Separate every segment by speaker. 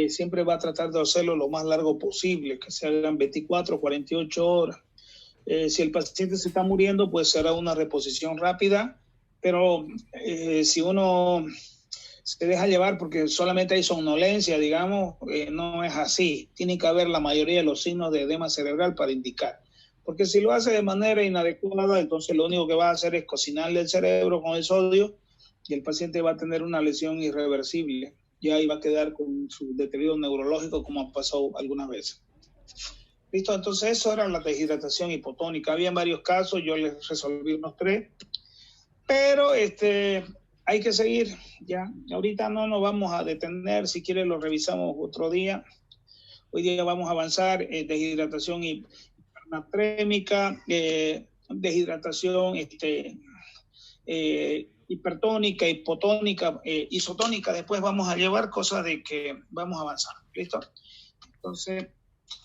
Speaker 1: siempre va a tratar de hacerlo lo más largo posible, que se hagan 24, 48 horas. Si el paciente se está muriendo, pues será una reposición rápida, pero si uno se deja llevar porque solamente hay somnolencia, digamos, no es así. Tiene que haber la mayoría de los signos de edema cerebral para indicar. Porque si lo hace de manera inadecuada, entonces lo único que va a hacer es cocinarle el cerebro con el sodio y el paciente va a tener una lesión irreversible. Ya ahí va a quedar con su deterioro neurológico como ha pasado algunas veces. Listo, entonces eso era la deshidratación hipotónica. Había varios casos, yo les resolví unos 3, pero hay que seguir ya. Ahorita no nos vamos a detener, si quiere lo revisamos otro día. Hoy día vamos a avanzar, deshidratación hipernatrémica, deshidratación hipertónica, hipotónica, isotónica. Después vamos a llevar cosas de que vamos a avanzar. ¿Listo? Entonces,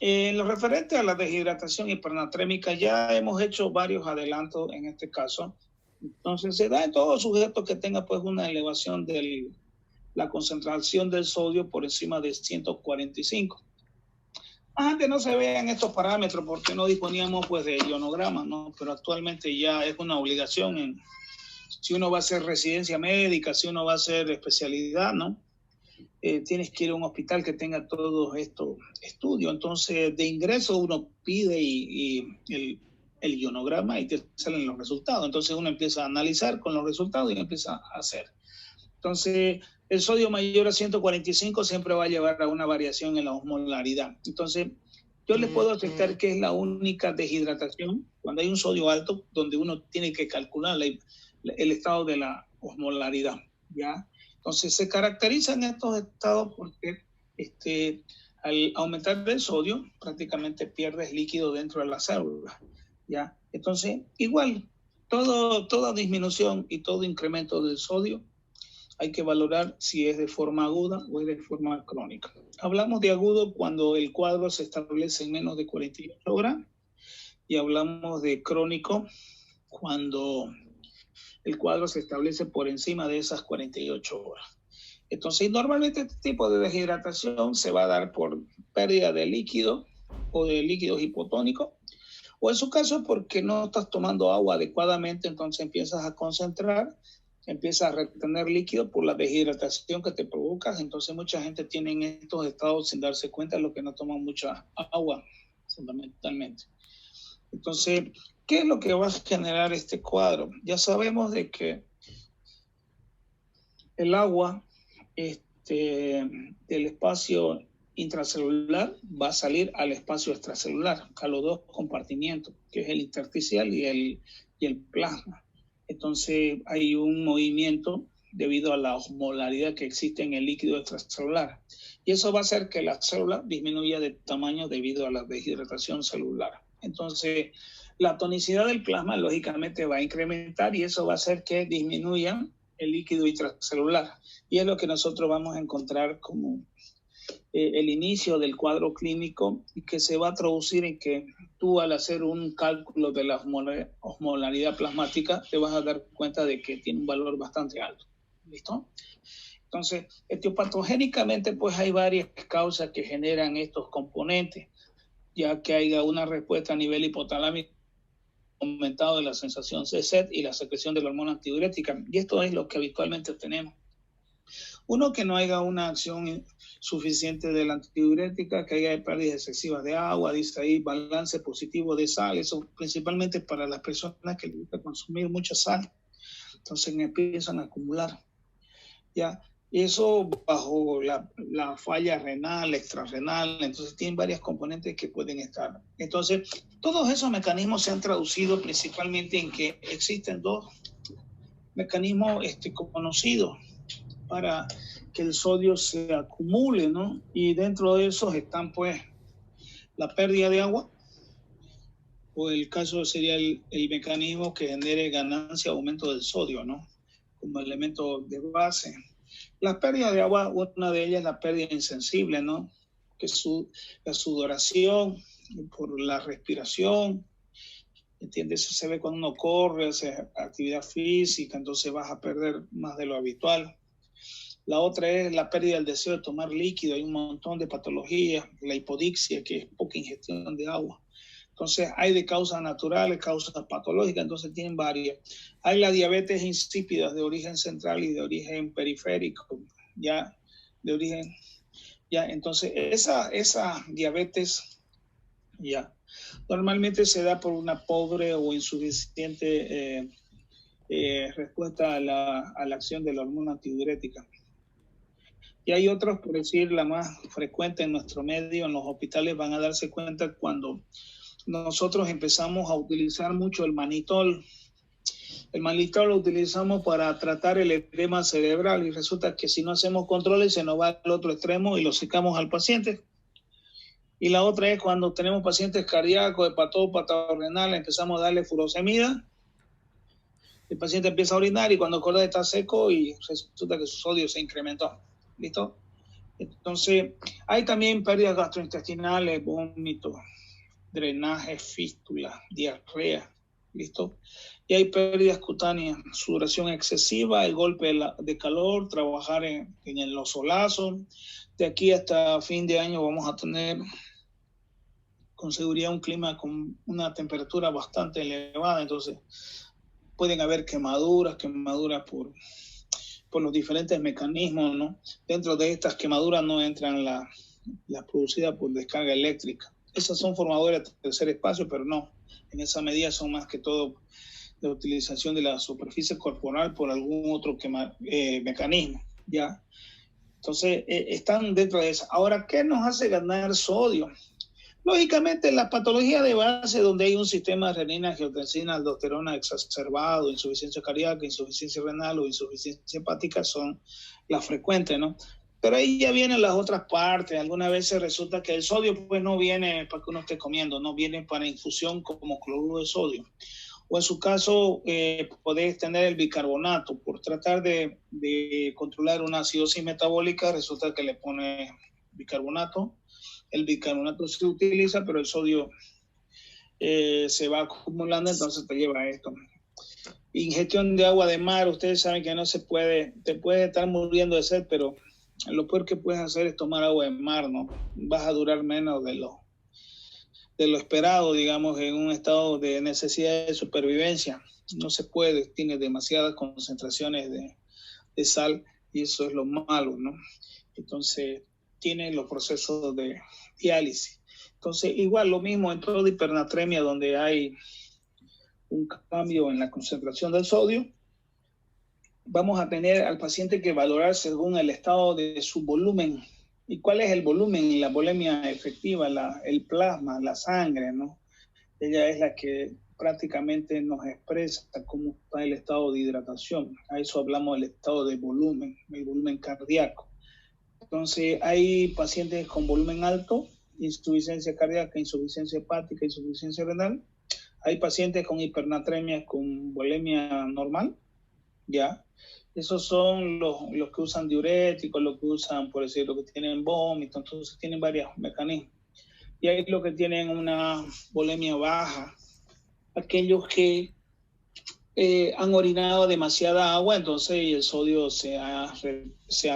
Speaker 1: en lo referente a la deshidratación hipernatrémica, ya hemos hecho varios adelantos en este caso. Entonces, se da en todo sujeto que tenga pues una elevación de la concentración del sodio por encima de 145. Antes no se veían estos parámetros porque no disponíamos pues de ionogramas, ¿no? Pero actualmente ya es una obligación si uno va a hacer residencia médica, si uno va a hacer especialidad, ¿no? Tienes que ir a un hospital que tenga todos estos estudios. Entonces, de ingreso uno pide el ionograma y te salen los resultados. Entonces, uno empieza a analizar con los resultados y empieza a hacer. Entonces, el sodio mayor a 145 siempre va a llevar a una variación en la osmolaridad. Entonces, yo les puedo aceptar que es la única deshidratación, cuando hay un sodio alto, donde uno tiene que calcular el estado de la osmolaridad, ¿ya? Entonces, se caracterizan estos estados porque al aumentar el sodio, prácticamente pierdes líquido dentro de la célula, ¿ya? Entonces, igual, toda disminución y todo incremento del sodio hay que valorar si es de forma aguda o es de forma crónica. Hablamos de agudo cuando el cuadro se establece en menos de 48 horas y hablamos de crónico cuando el cuadro se establece por encima de esas 48 horas. Entonces, normalmente este tipo de deshidratación se va a dar por pérdida de líquido o de líquidos hipotónicos, o en su caso porque no estás tomando agua adecuadamente, entonces empiezas a concentrar, empiezas a retener líquido por la deshidratación que te provocas. Entonces mucha gente tiene estos estados sin darse cuenta de lo que no toman mucha agua, fundamentalmente. Entonces, ¿qué es lo que va a generar este cuadro? Ya sabemos de que el agua del espacio intracelular va a salir al espacio extracelular, a los dos compartimientos, que es el intersticial y el plasma. Entonces hay un movimiento debido a la osmolaridad que existe en el líquido extracelular. Y eso va a hacer que la célula disminuya de tamaño debido a la deshidratación celular. Entonces, la tonicidad del plasma lógicamente va a incrementar y eso va a hacer que disminuya el líquido intracelular. Y es lo que nosotros vamos a encontrar como el inicio del cuadro clínico y que se va a traducir en que tú al hacer un cálculo de la osmolaridad plasmática te vas a dar cuenta de que tiene un valor bastante alto. ¿Listo? Entonces, etiopatogénicamente pues hay varias causas que generan estos componentes, ya que haya una respuesta a nivel hipotalámico aumentado de la sensación CSET y la secreción de la hormona antidiurética. Y esto es lo que habitualmente tenemos. Uno, que no haya una acción suficiente de la antidiurética, que haya pérdidas excesivas de agua, dice ahí, balance positivo de sal, eso principalmente para las personas que les gusta consumir mucha sal. Entonces empiezan a acumular, ¿ya? Y eso bajo la falla renal, extrarrenal, entonces tienen varias componentes que pueden estar. Entonces, todos esos mecanismos se han traducido principalmente en que existen dos mecanismos conocidos para que el sodio se acumule, ¿no? Y dentro de esos están, pues, la pérdida de agua, o el caso sería el mecanismo que genere ganancia o aumento del sodio, ¿no? Como elemento de base. Las pérdidas de agua, una de ellas es la pérdida insensible, ¿no? Que es la sudoración por la respiración, ¿entiendes? Eso se ve cuando uno corre, hace actividad física, entonces vas a perder más de lo habitual. La otra es la pérdida del deseo de tomar líquido. Hay un montón de patologías, la hipodixia, que es poca ingestión de agua. Entonces, hay de causas naturales, causas patológicas, entonces tienen varias. Hay la diabetes insípida de origen central y de origen periférico, ya, de origen, ya. Entonces, esa diabetes, ya, normalmente se da por una pobre o insuficiente respuesta a la acción de la hormona antidiurética. Y hay otros, por decir, la más frecuente en nuestro medio, en los hospitales van a darse cuenta cuando nosotros empezamos a utilizar mucho el manitol. El manitol lo utilizamos para tratar el edema cerebral y resulta que si no hacemos controles se nos va al otro extremo y lo secamos al paciente. Y la otra es cuando tenemos pacientes cardíacos, hepatópatas, renales, empezamos a darle furosemida. El paciente empieza a orinar y cuando acorda está seco y resulta que su sodio se incrementó. ¿Listo? Entonces, hay también pérdidas gastrointestinales, vómitos, drenaje, fístula, diarrea, ¿listo? Y hay pérdidas cutáneas, sudoración excesiva, el golpe de calor, trabajar en los solazos. De aquí hasta fin de año vamos a tener con seguridad un clima con una temperatura bastante elevada, entonces pueden haber quemaduras por los diferentes mecanismos, ¿no? Dentro de estas quemaduras no entran las producidas por descarga eléctrica. Esas son formadoras de tercer espacio, pero no. En esa medida son más que todo la utilización de la superficie corporal por algún otro mecanismo, ¿ya? Entonces, están dentro de eso. Ahora, ¿qué nos hace ganar sodio? Lógicamente, la patología de base donde hay un sistema de renina, angiotensina, aldosterona exacerbado, insuficiencia cardíaca, insuficiencia renal o insuficiencia hepática son las frecuentes, ¿no? Pero ahí ya vienen las otras partes. Algunas veces resulta que el sodio pues no viene para que uno esté comiendo, no viene para infusión como cloruro de sodio. O en su caso, podés tener el bicarbonato. Por tratar de controlar una acidosis metabólica, resulta que le pone bicarbonato. El bicarbonato se utiliza, pero el sodio se va acumulando, entonces te lleva a esto. Ingestión de agua de mar, ustedes saben que no se puede, te puedes estar muriendo de sed, pero lo peor que puedes hacer es tomar agua de mar, ¿no? Vas a durar menos de lo esperado, digamos, en un estado de necesidad de supervivencia. No se puede, tiene demasiadas concentraciones de sal y eso es lo malo, ¿no? Entonces, tiene los procesos de diálisis. Entonces, igual lo mismo en toda hipernatremia donde hay un cambio en la concentración del sodio, vamos a tener al paciente que valorar según el estado de su volumen. ¿Y cuál es el volumen? La volemia efectiva, el plasma, la sangre, ¿no? Ella es la que prácticamente nos expresa cómo está el estado de hidratación. A eso hablamos del estado de volumen, el volumen cardíaco. Entonces, hay pacientes con volumen alto, insuficiencia cardíaca, insuficiencia hepática, insuficiencia renal. Hay pacientes con hipernatremia con volemia normal, ¿ya? Esos son los que usan diuréticos, los que usan, por decir, los que tienen vómito, entonces tienen varios mecanismos. Y hay los que tienen una volemia baja, aquellos que han orinado demasiada agua, entonces el sodio se ha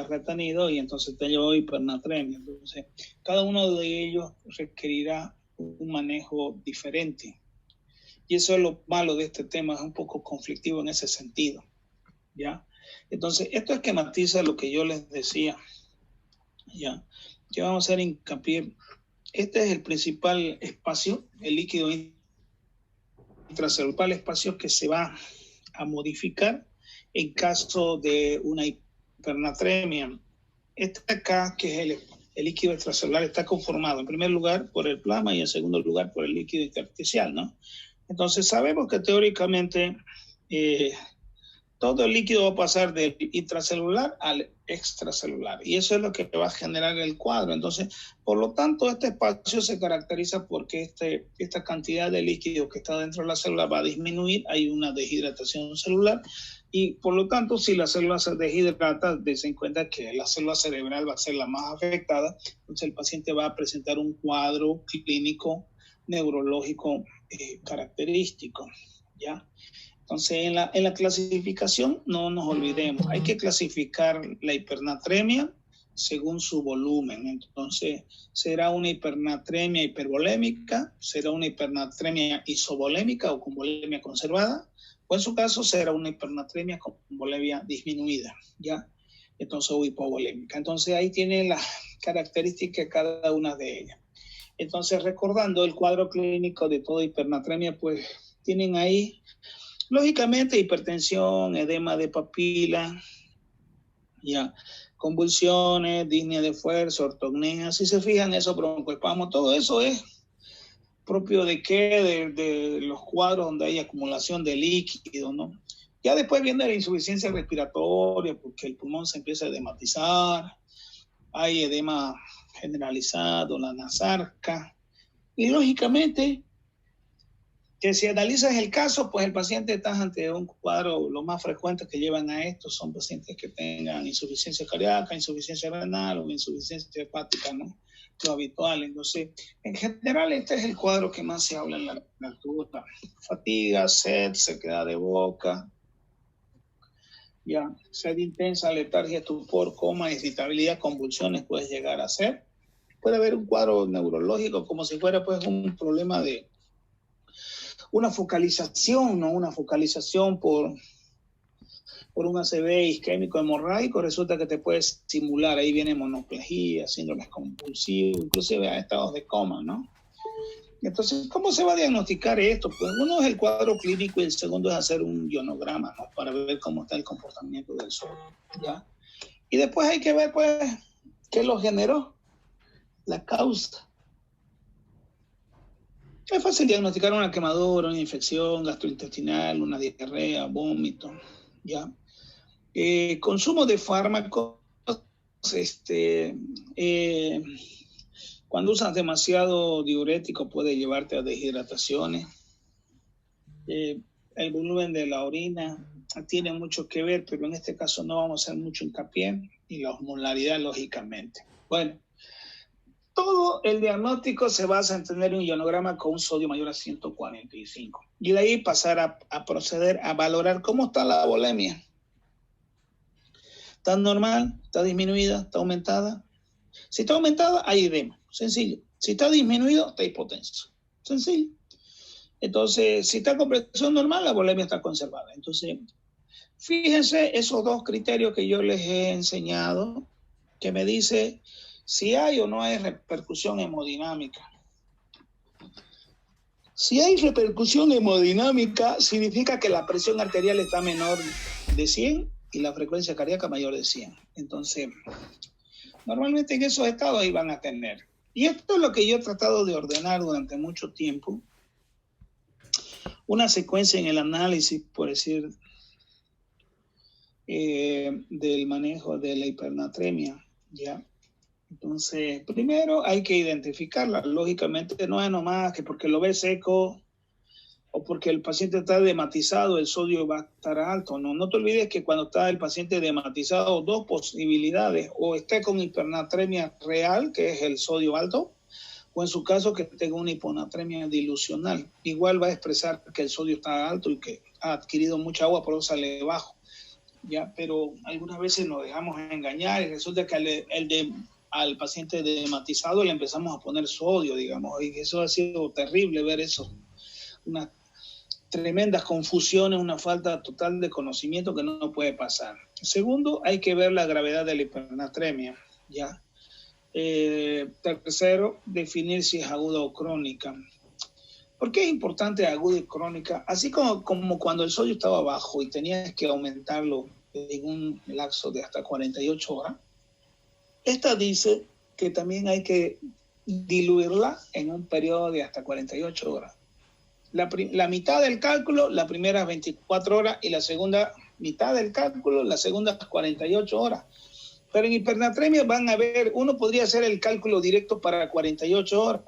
Speaker 1: retenido y entonces te lleva hipernatremia. Entonces, cada uno de ellos requerirá un manejo diferente. Y eso es lo malo de este tema, es un poco conflictivo en ese sentido, ¿ya? Entonces, esto esquematiza lo que yo les decía, ¿ya? Que vamos a hacer hincapié. Este es el principal espacio, el líquido intracelular, espacio que se va a modificar en caso de una hipernatremia. Este acá, que es el líquido extracelular, está conformado en primer lugar por el plasma y en segundo lugar por el líquido intersticial, ¿no? Entonces sabemos que teóricamente todo el líquido va a pasar del intracelular al extracelular y eso es lo que va a generar el cuadro. Entonces, por lo tanto, este espacio se caracteriza porque esta cantidad de líquido que está dentro de la célula va a disminuir, hay una deshidratación celular y por lo tanto, si la célula se deshidrata, den cuenta que la célula cerebral va a ser la más afectada, entonces el paciente va a presentar un cuadro clínico neurológico característico, ¿ya? Entonces, en la clasificación no nos olvidemos, hay que clasificar la hipernatremia según su volumen. Entonces, será una hipernatremia hipervolémica, será una hipernatremia isovolémica o con volemia conservada, o en su caso será una hipernatremia con volemia disminuida, ¿ya? Entonces, o hipovolémica. Entonces, ahí tiene las características de cada una de ellas. Entonces, recordando el cuadro clínico de toda hipernatremia, pues tienen ahí, lógicamente, hipertensión, edema de papila, ya, convulsiones, disnea de fuerza, ortopnea. Si se fijan, esos broncoespasmos, todo eso es propio de qué, de los cuadros donde hay acumulación de líquido, ¿no? Ya después viene la insuficiencia respiratoria, porque el pulmón se empieza a edematizar, hay edema generalizado, la nasarca, y lógicamente, que si analizas el caso, pues el paciente está ante un cuadro, lo más frecuente que llevan a esto son pacientes que tengan insuficiencia cardíaca, insuficiencia renal o insuficiencia hepática, ¿no? Lo habitual. Entonces, en general, este es el cuadro que más se habla en la literatura. Fatiga, sed, sequedad de boca, ya, sed intensa, letargia, estupor, coma, irritabilidad, convulsiones puede llegar a ser. Puede haber un cuadro neurológico como si fuera pues un problema de una focalización, ¿no? Una focalización por un ACV isquémico hemorrágico, resulta que te puedes simular, ahí viene monoplegia, síndromes convulsivos, inclusive a estados de coma, ¿no? Entonces, ¿cómo se va a diagnosticar esto? Pues uno es el cuadro clínico y el segundo es hacer un ionograma, ¿no? Para ver cómo está el comportamiento del sodio, ¿ya? Y después hay que ver, pues, qué lo generó, la causa. Es fácil diagnosticar una quemadura, una infección gastrointestinal, una diarrea, vómito, ¿ya? Consumo de fármacos, cuando usas demasiado diurético puede llevarte a deshidrataciones. El volumen de la orina tiene mucho que ver, pero en este caso no vamos a hacer mucho hincapié, y la osmolaridad, lógicamente. Bueno, todo el diagnóstico se basa en tener un ionograma con un sodio mayor a 145. Y de ahí pasar a proceder a valorar cómo está la volemia. ¿Está normal? ¿Está disminuida? ¿Está aumentada? Si está aumentada, hay edema. Sencillo. Si está disminuido, está hipotenso. Sencillo. Entonces, si está con presión normal, la volemia está conservada. Entonces, fíjense esos dos criterios que yo les he enseñado, que me dice si hay o no hay repercusión hemodinámica. Si hay repercusión hemodinámica, significa que la presión arterial está menor de 100 y la frecuencia cardíaca mayor de 100. Entonces, normalmente en esos estados ahí van a tener. Y esto es lo que yo he tratado de ordenar durante mucho tiempo. Una secuencia en el análisis, por decir, del manejo de la hipernatremia, ¿ya? Entonces, primero hay que identificarla. Lógicamente no es nomás que porque lo ves seco o porque el paciente está edematizado, el sodio va a estar alto. No te olvides que cuando está el paciente edematizado, dos posibilidades: o esté con hipernatremia real, que es el sodio alto, o en su caso que tenga una hiponatremia dilucional. Igual va a expresar que el sodio está alto y que ha adquirido mucha agua, por eso sale bajo. Ya, pero algunas veces nos dejamos engañar y resulta que al paciente edematizado le empezamos a poner sodio, digamos, y eso ha sido terrible ver eso. Unas tremendas confusiones, una falta total de conocimiento que no puede pasar. Segundo, hay que ver la gravedad de la hipernatremia, ¿ya? Tercero, definir si es aguda o crónica. ¿Por qué es importante aguda y crónica? Así como cuando el sodio estaba bajo y tenías que aumentarlo en un lapso de hasta 48 horas, esta dice que también hay que diluirla en un periodo de hasta 48 horas. La mitad del cálculo, las primeras 24 horas, y la segunda mitad del cálculo, las segundas 48 horas. Pero en hipernatremia van a ver, uno podría hacer el cálculo directo para 48 horas.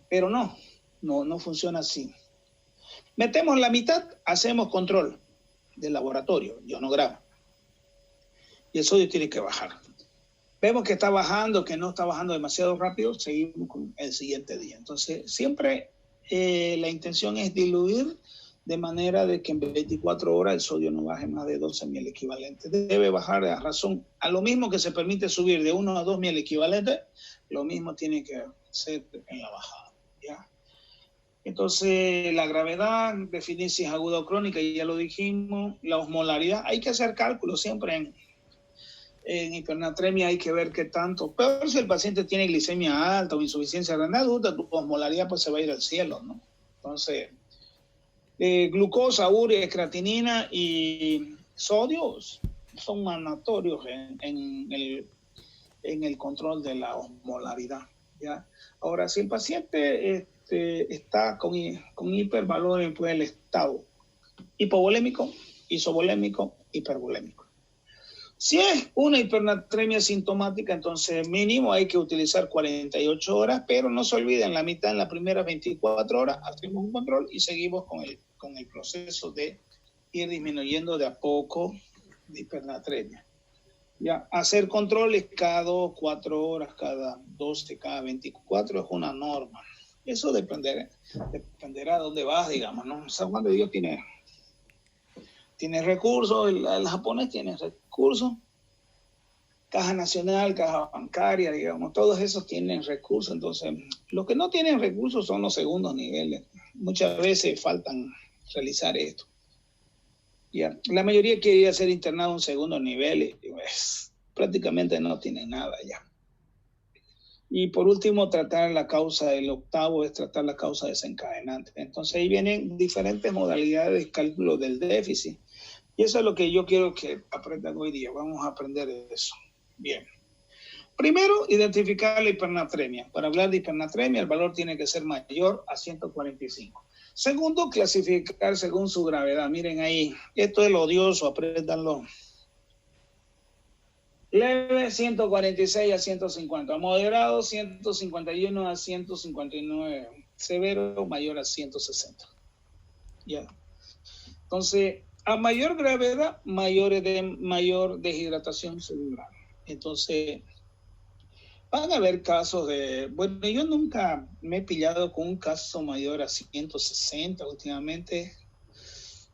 Speaker 1: Pero no funciona así. Metemos la mitad, hacemos control del laboratorio, ionograma. Y el sodio tiene que bajar. Vemos que está bajando, que no está bajando demasiado rápido, seguimos con el siguiente día. Entonces, siempre la intención es diluir de manera de que en 24 horas el sodio no baje más de 12 mil equivalentes. Debe bajar a lo mismo que se permite subir de 1 a 2 mil equivalentes, lo mismo tiene que ser en la bajada, ¿ya? Entonces, la gravedad, definir si es aguda o crónica, ya lo dijimos. La osmolaridad, hay que hacer cálculos siempre en hipernatremia, hay que ver qué tanto. Pero si el paciente tiene glicemia alta o insuficiencia renal, tu osmolaridad pues se va a ir al cielo, ¿no? Entonces, glucosa, urea, creatinina y sodio son mandatorios en el control de la osmolaridad, ¿ya? Ahora, si el paciente está con hipervalor, pues el estado hipovolémico, isovolémico, hipervolémico. Si es una hipernatremia sintomática, entonces mínimo hay que utilizar 48 horas, pero no se olviden, la mitad en las primeras 24 horas hacemos un control y seguimos con el proceso de ir disminuyendo de a poco de hipernatremia. Ya, hacer controles cada 2, 4 horas, cada 12, cada 24 es una norma. Eso dependerá de dónde vas, digamos, ¿no? San Juan de Dios tiene recursos, el japonés tiene recursos, Caja Nacional, Caja Bancaria, digamos, todos esos tienen recursos. Entonces, los que no tienen recursos son los segundos niveles. Muchas veces faltan realizar esto. Ya, la mayoría quiere ser internado en segundo nivel y pues, prácticamente no tienen nada ya. Y por último, tratar la causa, el octavo es tratar la causa desencadenante. Entonces ahí vienen diferentes modalidades de cálculo del déficit. Y eso es lo que yo quiero que aprendan hoy día. Vamos a aprender eso. Bien. Primero, identificar la hipernatremia. Para hablar de hipernatremia, el valor tiene que ser mayor a 145. Segundo, clasificar según su gravedad. Miren ahí, esto es lo odioso, apréndanlo. Leve, 146 a 150. Moderado, 151 a 159. Severo, mayor a 160. Ya. Entonces, a mayor gravedad, mayor deshidratación cerebral. Entonces, van a haber casos de... Bueno, yo nunca me he pillado con un caso mayor a 160 últimamente.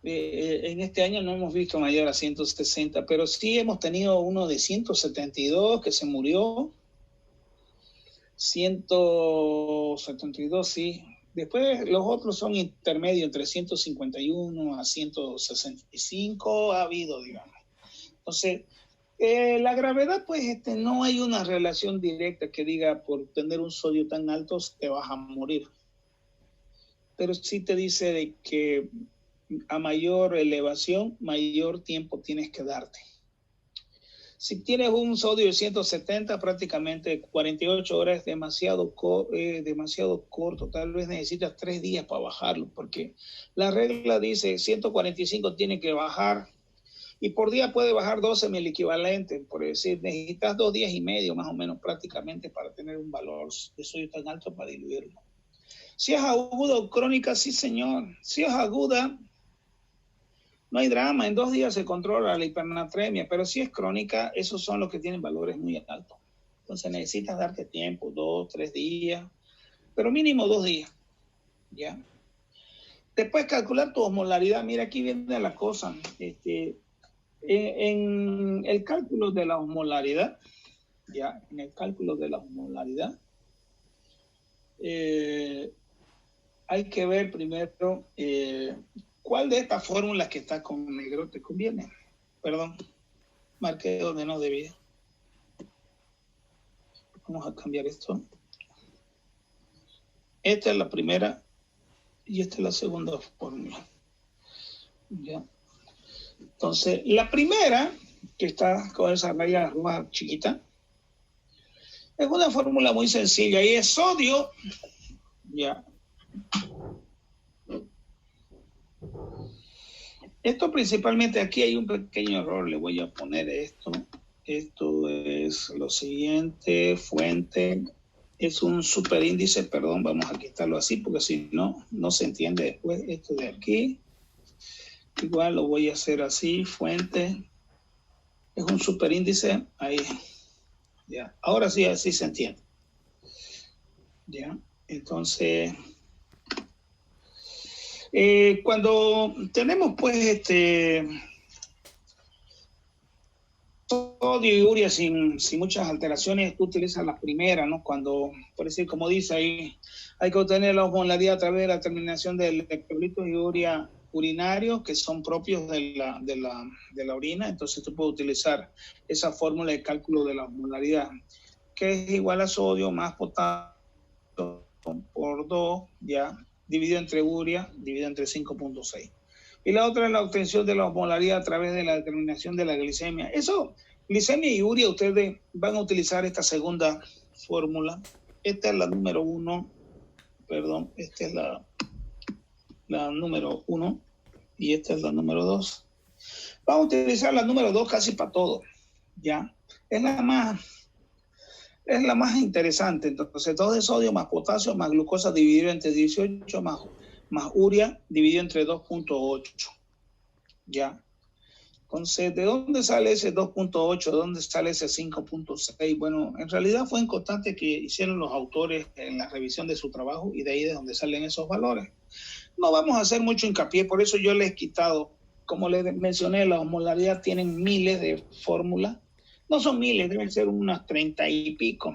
Speaker 1: En este año no hemos visto mayor a 160, pero sí hemos tenido uno de 172 que se murió. 172, sí. Después los otros son intermedios, entre 151 a 165 ha habido, digamos. Entonces, la gravedad, pues no hay una relación directa que diga por tener un sodio tan alto te vas a morir. Pero sí te dice de que a mayor elevación, mayor tiempo tienes que darte. Si tienes un sodio de 170, prácticamente 48 horas es demasiado corto. Tal vez necesitas 3 días para bajarlo, porque la regla dice 145 tiene que bajar y por día puede bajar 12 mil equivalentes. Por decir, necesitas 2 días y medio más o menos prácticamente para tener un valor de sodio tan alto para diluirlo. Si es aguda o crónica, sí señor. Si es aguda, no hay drama, en 2 días se controla la hipernatremia, pero si es crónica, esos son los que tienen valores muy altos. Entonces necesitas darte tiempo, 2, 3 días, pero mínimo 2 días, ¿ya? Después calcular tu osmolaridad. Mira, aquí viene la cosa. En el cálculo de la osmolaridad, ¿ya? En el cálculo de la osmolaridad, hay que ver primero... ¿cuál de estas fórmulas que está con negro te conviene? Perdón, marqué donde no debía. Vamos a cambiar esto. Esta es la primera y esta es la segunda fórmula. ¿Ya? Entonces, la primera, que está con esa raya roja chiquita, es una fórmula muy sencilla y es sodio, ya. Esto principalmente, aquí hay un pequeño error, le voy a poner esto. Esto es lo siguiente, fuente, es un superíndice, perdón, vamos a quitarlo así porque si no, no se entiende después esto de aquí. Igual lo voy a hacer así, fuente, es un superíndice, ahí, ya. Ahora sí, así se entiende. Ya, entonces... Cuando tenemos pues sodio y urea sin muchas alteraciones, tú utilizas la primera, ¿no? Cuando, por decir, como dice ahí, hay que obtener la osmolaridad a través de la terminación de electrolitos y urea urinarios que son propios de la orina. Entonces tú puedes utilizar esa fórmula de cálculo de la osmolaridad, que es igual a sodio más potasio por 2, ya, dividido entre urea, dividido entre 5.6. Y la otra es la obtención de la osmolaridad a través de la determinación de la glicemia. Eso, glicemia y urea, ustedes van a utilizar esta segunda fórmula. Esta es la número 1, perdón, esta es la número 1 y esta es la número 2. Vamos a utilizar la número 2 casi para todo, ¿ya? Es la más interesante. Entonces, 2 de sodio más potasio más glucosa dividido entre 18 más urea dividido entre 2.8. ¿Ya? Entonces, ¿de dónde sale ese 2.8? ¿De dónde sale ese 5.6? Bueno, en realidad fue en constante que hicieron los autores en la revisión de su trabajo y de ahí de donde salen esos valores. No vamos a hacer mucho hincapié, por eso yo les he quitado, como les mencioné, la osmolaridad tienen miles de fórmulas. No son miles, deben ser unas 30 y pico.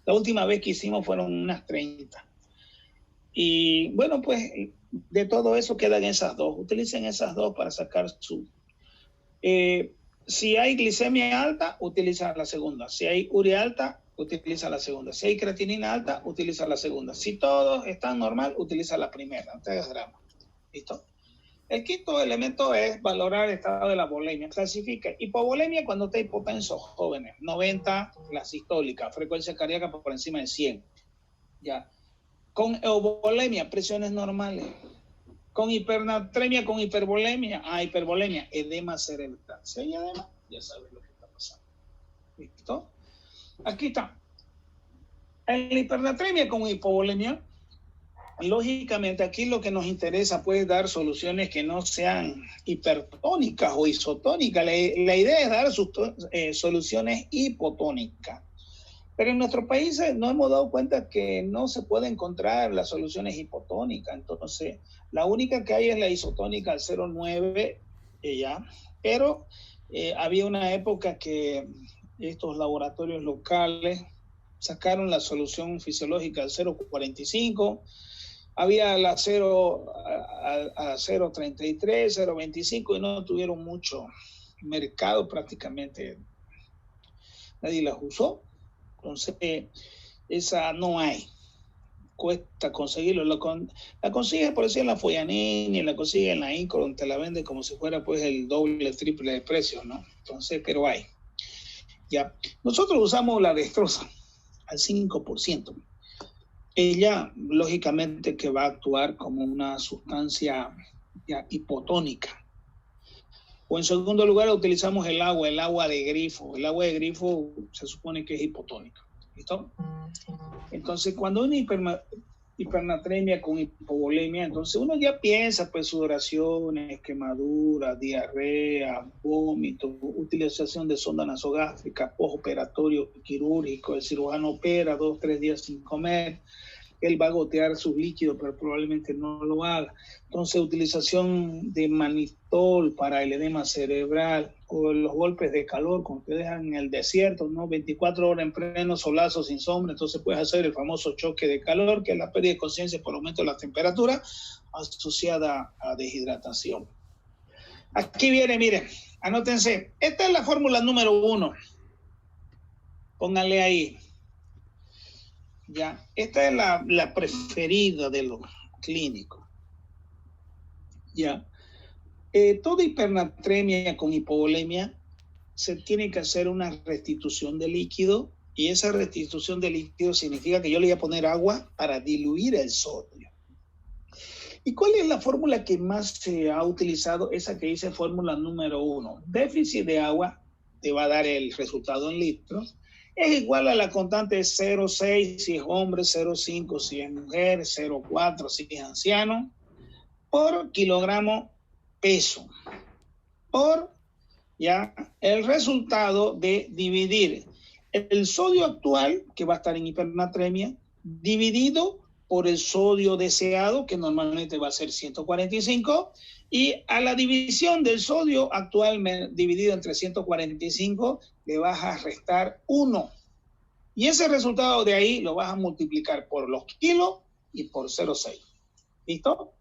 Speaker 1: La última vez que hicimos fueron unas 30. Y bueno, pues de todo eso quedan esas dos. Utilicen esas dos para sacar su... si hay glicemia alta, utiliza la segunda. Si hay urea alta, utiliza la segunda. Si hay creatinina alta, utiliza la segunda. Si todos están normal, utiliza la primera. No te hagas drama. ¿Listo? El quinto elemento es valorar el estado de la volemia. Clasifica hipovolemia cuando está hipotenso jóvenes. 90, la sistólica, frecuencia cardíaca por encima de 100. Ya. Con euvolemia, presiones normales. Con hipernatremia, con hipervolemia. Hipervolemia, edema cerebral. Si hay edema, ya sabes lo que está pasando. ¿Listo? Aquí está. En la hipernatremia con hipovolemia, lógicamente aquí lo que nos interesa puede dar soluciones que no sean hipertónicas o isotónicas. La idea es dar soluciones hipotónicas. Pero en nuestros países nos hemos dado cuenta que no se puede encontrar las soluciones hipotónicas. Entonces, la única que hay es la isotónica al 0,9, ya. Pero había una época que estos laboratorios locales sacaron la solución fisiológica al 0,45. Había la 0,33, 0,25 y no tuvieron mucho mercado, prácticamente nadie las usó. Entonces, esa no hay. Cuesta conseguirlo. La consigues por decir en la Foyanini, la consigues en la Incron, te la vende como si fuera pues el doble, triple de precio, ¿no? Entonces, pero hay. Ya. Nosotros usamos la dextrosa al 5%. Ella, lógicamente, que va a actuar como una sustancia ya hipotónica. O en segundo lugar utilizamos el agua de grifo. El agua de grifo se supone que es hipotónica. ¿Listo? Entonces, cuando una hipernatremia con hipovolemia, entonces uno ya piensa pues sudoraciones, quemaduras, diarrea, vómito, utilización de sonda nasogástrica, postoperatorio quirúrgico, el cirujano opera 2-3 días sin comer, él va a gotear sus líquidos, pero probablemente no lo haga. Entonces, utilización de manitol para el edema cerebral o los golpes de calor, cuando te dejan en el desierto, ¿no? 24 horas en pleno solazo sin sombra, entonces puedes hacer el famoso choque de calor, que es la pérdida de conciencia por aumento de la temperatura asociada a deshidratación. Aquí viene, miren, anótense. Esta es la fórmula número 1. Pónganle ahí. Ya, esta es la preferida de los clínicos. Ya, toda hipernatremia con hipovolemia se tiene que hacer una restitución de líquido y esa restitución de líquido significa que yo le voy a poner agua para diluir el sodio. ¿Y cuál es la fórmula que más se ha utilizado? Esa que dice fórmula número 1. Déficit de agua te va a dar el resultado en litros. Es igual a la constante 0,6 si es hombre, 0,5 si es mujer, 0,4 si es anciano, por kilogramo peso, por ya el resultado de dividir el sodio actual, que va a estar en hipernatremia, dividido por el sodio deseado, que normalmente va a ser 145, y a la división del sodio actual dividido entre 145 le vas a restar 1. Y ese resultado de ahí lo vas a multiplicar por los kilos y por 0,6. ¿Listo?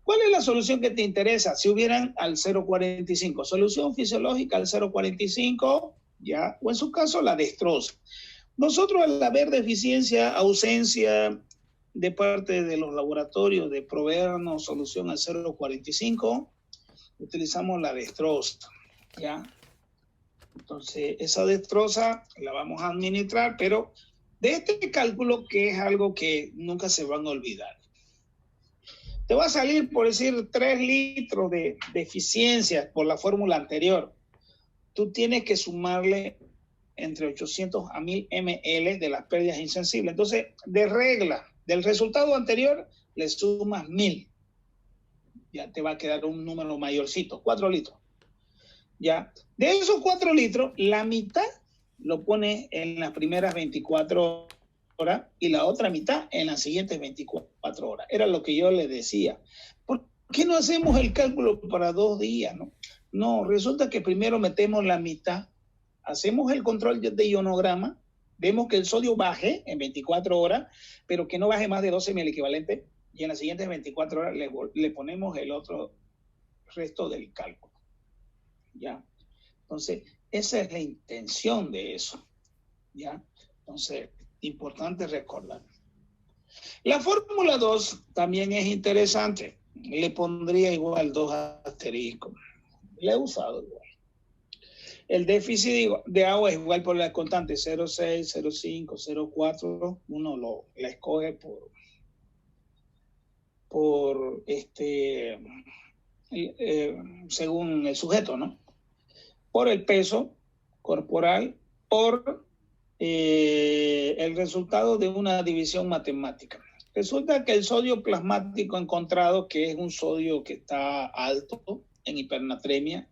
Speaker 1: ¿Cuál es la solución que te interesa? Si hubieran al 0,45. Solución fisiológica al 0,45, ya, o en su caso la dextrosa. Nosotros, al haber deficiencia, ausencia de parte de los laboratorios de proveernos solución al 0,45, utilizamos la dextrosa, ¿ya? Entonces, esa dextrosa la vamos a administrar, pero de este cálculo, que es algo que nunca se van a olvidar. Te va a salir, por decir, 3 litros de deficiencia por la fórmula anterior. Tú tienes que sumarle entre 800 a 1000 ml de las pérdidas insensibles. Entonces, de regla, del resultado anterior, le sumas 1000. Ya te va a quedar un número mayorcito, 4 litros. Ya. De esos 4 litros, la mitad lo pones en las primeras 24 horas y la otra mitad en las siguientes 24 horas. Era lo que yo le decía. ¿Por qué no hacemos el cálculo para 2 días? No, resulta que primero metemos la mitad, hacemos el control de ionograma, vemos que el sodio baje en 24 horas, pero que no baje más de 12 mil equivalente, y en las siguientes 24 horas le ponemos el otro resto del cálculo. ¿Ya? Entonces, esa es la intención de eso. ¿Ya? Entonces, importante recordar. La fórmula 2 también es interesante. Le pondría igual 2 asteriscos. La he usado igual. El déficit de agua es igual por la constante 0,6, 0,5, 0,4. Uno la escoge según el sujeto, ¿no? Por el peso corporal, por el resultado de una división matemática. Resulta que el sodio plasmático encontrado, que es un sodio que está alto en hipernatremia,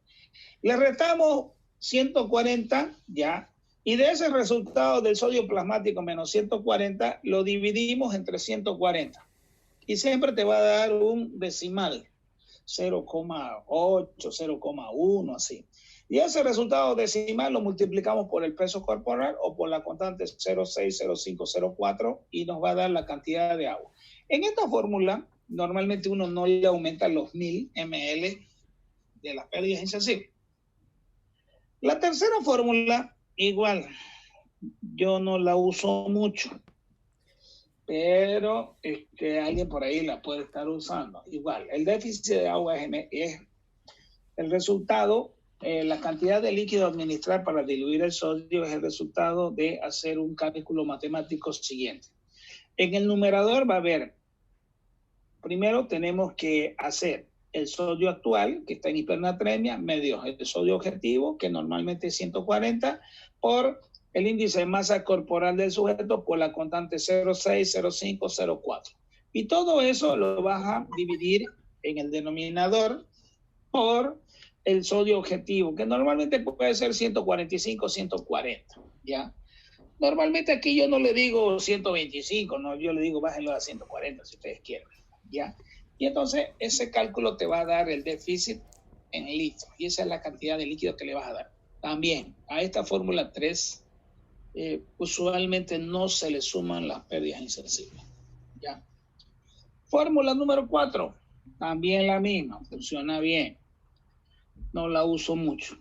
Speaker 1: le restamos 140, ya, y de ese resultado del sodio plasmático menos 140, lo dividimos entre 140. Y siempre te va a dar un decimal, 0,8, 0,1, así. Y ese resultado decimal lo multiplicamos por el peso corporal o por la constante 0,6, 0,5, 0,4 y nos va a dar la cantidad de agua. En esta fórmula, normalmente uno no le aumenta los 1000 ml de las pérdidas insensibles. La tercera fórmula, igual, yo no la uso mucho, pero alguien por ahí la puede estar usando. Igual, el déficit de agua es el resultado, la cantidad de líquido a administrar para diluir el sodio es el resultado de hacer un cálculo matemático siguiente. En el numerador va a haber, primero tenemos que hacer el sodio actual, que está en hipernatremia, medio el sodio objetivo, que normalmente es 140, por el índice de masa corporal del sujeto, por la constante 0,6, 0,5, 0,4. Y todo eso lo vas a dividir en el denominador por el sodio objetivo, que normalmente puede ser 145, 140, ¿ya? Normalmente aquí yo no le digo 125, no, yo le digo bájenlo a 140 si ustedes quieren, ¿ya? Y entonces ese cálculo te va a dar el déficit en litros, y esa es la cantidad de líquido que le vas a dar. También a esta fórmula 3 usualmente no se le suman las pérdidas insensibles, ¿ya? Fórmula número 4, también la misma, funciona bien. No la uso mucho.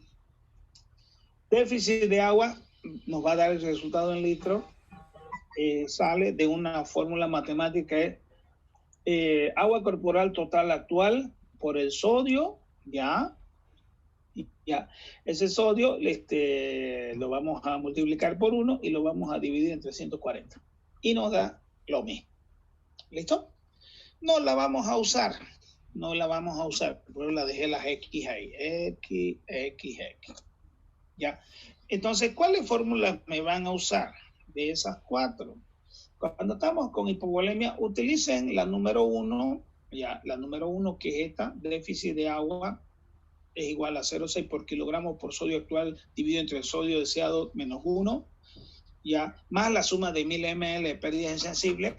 Speaker 1: Déficit de agua nos va a dar el resultado en litros. Sale de una fórmula matemática, agua corporal total actual por el sodio, ya. Ese sodio lo vamos a multiplicar por 1 y lo vamos a dividir entre 140. Y nos da lo mismo. ¿Listo? No la vamos a usar. No la vamos a usar, pero la dejé las X ahí, X. ¿Ya? Entonces, ¿cuáles fórmulas me van a usar de esas 4? Cuando estamos con hipovolemia, utilicen la número 1, ya, la número 1 que es esta, déficit de agua, es igual a 0,6 por kilogramo por sodio actual dividido entre el sodio deseado menos 1, ya, más la suma de 1000 ml de pérdidas insensibles.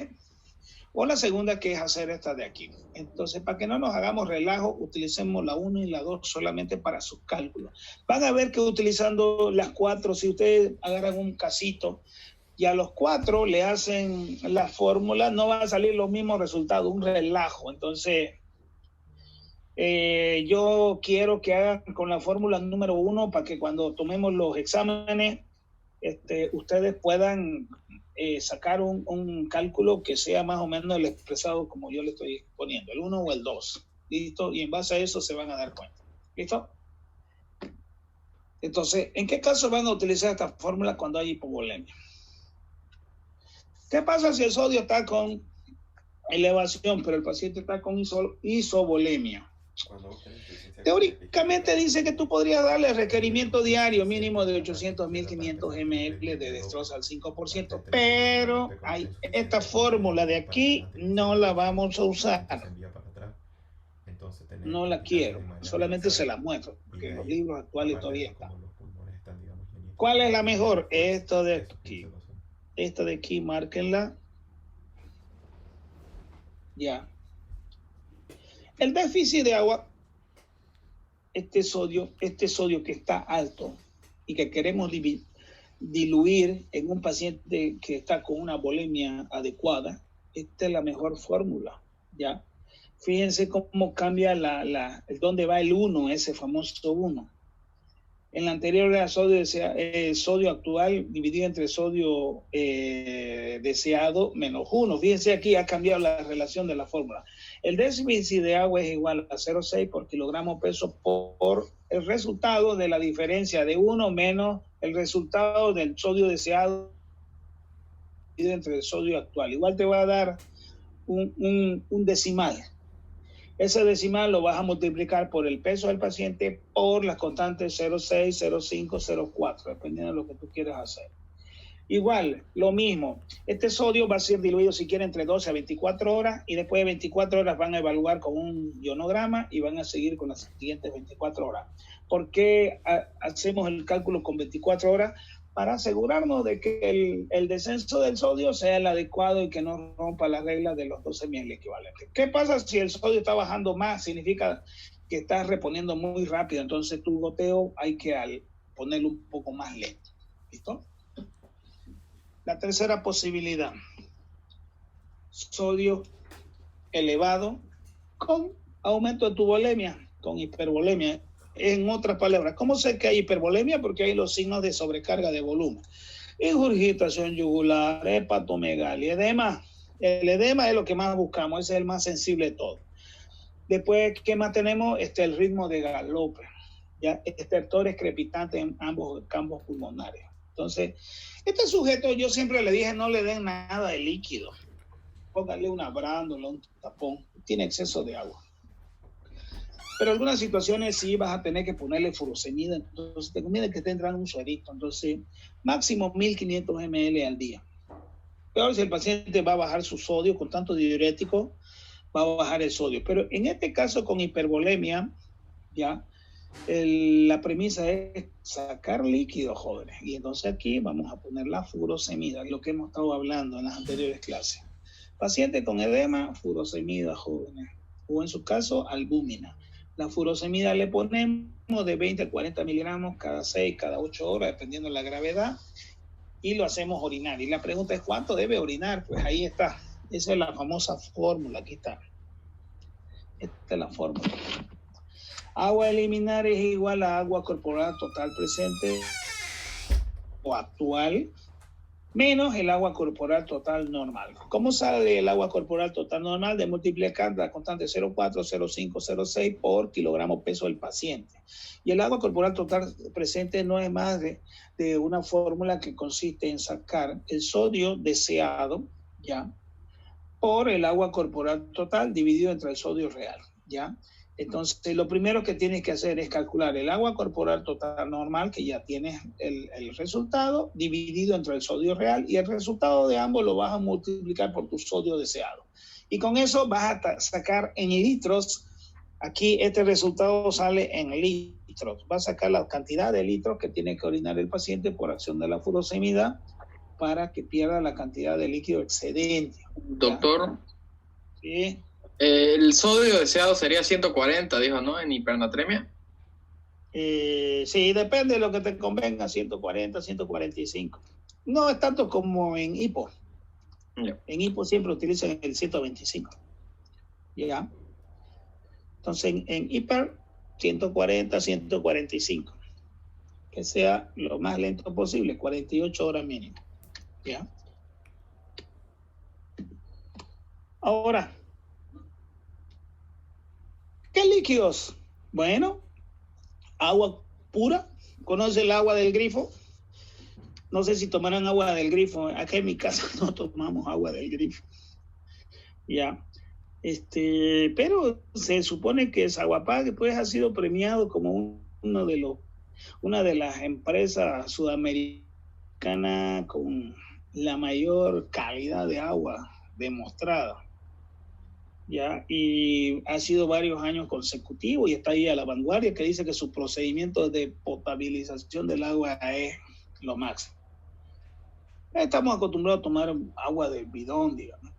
Speaker 1: O la segunda, que es hacer esta de aquí. Entonces, para que no nos hagamos relajo, utilicemos la 1 y la 2 solamente para sus cálculos. Van a ver que utilizando las 4, si ustedes agarran un casito y a los 4 le hacen la fórmula, no van a salir los mismos resultados, un relajo. Entonces, yo quiero que hagan con la fórmula número 1 para que cuando tomemos los exámenes, ustedes puedan sacar un cálculo que sea más o menos el expresado como yo le estoy poniendo, el 1 o el 2. ¿Listo? Y en base a eso se van a dar cuenta. ¿Listo? Entonces, ¿en qué caso van a utilizar esta fórmula cuando hay hipovolemia? ¿Qué pasa si el sodio está con elevación, pero el paciente está con isovolemia? Teóricamente dice que tú podrías darle requerimiento diario mínimo de 800 a 1500 ml de dextrosa al 5%, pero esta fórmula de aquí no la vamos a usar. No la quiero, solamente se la muestro, porque en los libros actuales todavía están. ¿Cuál es la mejor? Esta de aquí. Esta de aquí, márquenla. Ya. El déficit de agua, este sodio que está alto y que queremos diluir en un paciente que está con una volemia adecuada, esta es la mejor fórmula, ¿ya? Fíjense cómo cambia dónde va el 1, ese famoso 1. En la anterior era sodio actual dividido entre sodio deseado menos 1. Fíjense aquí, ha cambiado la relación de la fórmula. El déficit de agua es igual a 0,6 por kilogramo peso por el resultado de la diferencia de 1 menos el resultado del sodio deseado dividido entre el sodio actual. Igual te va a dar un decimal. Ese decimal lo vas a multiplicar por el peso del paciente por las constantes 0,6, 0,5, 0,4, dependiendo de lo que tú quieras hacer. Igual, lo mismo. Este sodio va a ser diluido, si quieren, entre 12 a 24 horas y después de 24 horas van a evaluar con un ionograma y van a seguir con las siguientes 24 horas. ¿Por qué hacemos el cálculo con 24 horas? Para asegurarnos de que el descenso del sodio sea el adecuado y que no rompa la regla de los 12 ml equivalentes. ¿Qué pasa si el sodio está bajando más? Significa que estás reponiendo muy rápido, entonces tu goteo hay que ponerlo un poco más lento. ¿Listo? La tercera posibilidad, sodio elevado con aumento de tu volemia, con hipervolemia. En otras palabras, ¿cómo sé que hay hipervolemia? Porque hay los signos de sobrecarga de volumen. Ingurgitación yugular, hepatomegalia, edema. El edema es lo que más buscamos, ese es el más sensible de todo. Después, ¿qué más tenemos? El ritmo de galope, ¿ya? Estertores crepitantes en ambos campos pulmonares. Entonces, este sujeto, yo siempre le dije, no le den nada de líquido. Póngale una brándula, un tapón. Tiene exceso de agua. Pero en algunas situaciones sí vas a tener que ponerle furosemida. Entonces, te conviene que esté entrando un suerito. Entonces, máximo 1500 ml al día. Peor si el paciente va a bajar su sodio con tanto diurético, va a bajar el sodio. Pero en este caso, con hipervolemia, ya, la premisa es sacar líquido, jóvenes. Y entonces aquí vamos a poner la furosemida, lo que hemos estado hablando en las anteriores clases. Paciente con edema, furosemida, jóvenes. O en su caso, albúmina. La furosemida le ponemos de 20 a 40 miligramos cada 6, cada 8 horas, dependiendo de la gravedad, y lo hacemos orinar. Y la pregunta es, ¿cuánto debe orinar? Pues ahí está. Esa es la famosa fórmula, aquí está. Esta es la fórmula. Agua a eliminar es igual a agua corporal total presente o actual, menos el agua corporal total normal. ¿Cómo sale el agua corporal total normal? De multiplicar la constante 0,4, 0,5, 0,6 por kilogramo peso del paciente. Y el agua corporal total presente no es más de una fórmula que consiste en sacar el sodio deseado, ¿ya?, por el agua corporal total dividido entre el sodio real, ¿ya? Entonces, lo primero que tienes que hacer es calcular el agua corporal total normal, que ya tienes el resultado, dividido entre el sodio real, y el resultado de ambos lo vas a multiplicar por tu sodio deseado. Y con eso vas a sacar en litros. Aquí este resultado sale en litros. Vas a sacar la cantidad de litros que tiene que orinar el paciente por acción de la furosemida para que pierda la cantidad de líquido excedente.
Speaker 2: Doctor.
Speaker 1: ¿sí?
Speaker 2: El sodio deseado sería 140, dijo, ¿no? En hipernatremia.
Speaker 1: Sí, depende de lo que te convenga, 140, 145. No es tanto como en hipo.
Speaker 2: Yeah.
Speaker 1: En hipo siempre utilizan el 125. ¿Ya? Entonces, en hiper, 140, 145. Que sea lo más lento posible, 48 horas mínimo. ¿Ya? Ahora, ¿qué líquidos? Bueno, agua pura. ¿Conoce el agua del grifo? No sé si tomarán agua del grifo. Acá en mi casa no tomamos agua del grifo. Ya. Pero se supone que Saguapag pues ha sido premiado como una de las empresas sudamericanas con la mayor calidad de agua demostrada. ¿Ya? Y ha sido varios años consecutivos y está ahí a la vanguardia, que dice que su procedimiento de potabilización del agua es lo máximo. Estamos acostumbrados a tomar agua de bidón, digamos,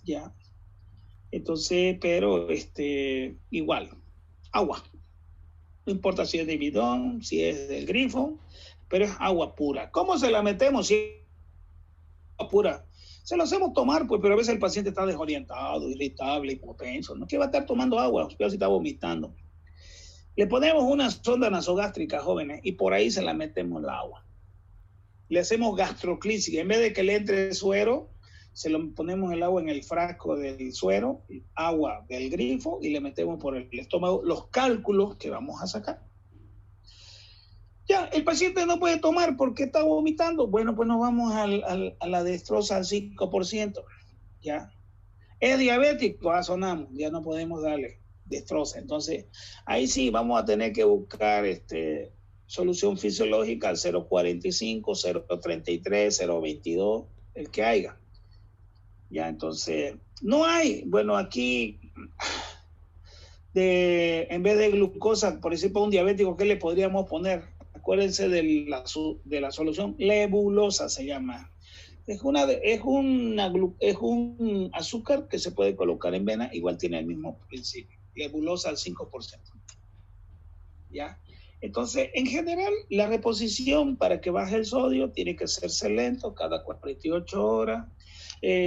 Speaker 1: ¿ya? Entonces, pero igual, agua. No importa si es de bidón, si es del grifo, pero es agua pura. ¿Cómo se la metemos si es agua pura? Se lo hacemos tomar, pues, pero a veces el paciente está desorientado, irritable, hipotenso, ¿no? ¿Qué va a estar tomando agua? Peor si está vomitando. Le ponemos una sonda nasogástrica, jóvenes, y por ahí se la metemos el agua. Le hacemos gastroclisis. En vez de que le entre suero, se lo ponemos el agua en el frasco del suero, agua del grifo, y le metemos por el estómago los cálculos que vamos a sacar. Ya, el paciente no puede tomar porque está vomitando. Bueno, pues nos vamos a la dextrosa al 5%. Ya. Es diabético, sonamos, ya no podemos darle dextrosa. Entonces, ahí sí vamos a tener que buscar solución fisiológica al 0.45, 0.33, 0.22, el que haya. Ya, entonces, no hay. Bueno, aquí, en vez de glucosa, por ejemplo, a un diabético, ¿qué le podríamos poner? Acuérdense de la solución lebulosa, se llama. Es un azúcar que se puede colocar en vena, igual tiene el mismo principio. Lebulosa al 5%. ¿Ya? Entonces, en general, la reposición para que baje el sodio tiene que hacerse lento, cada 48 horas.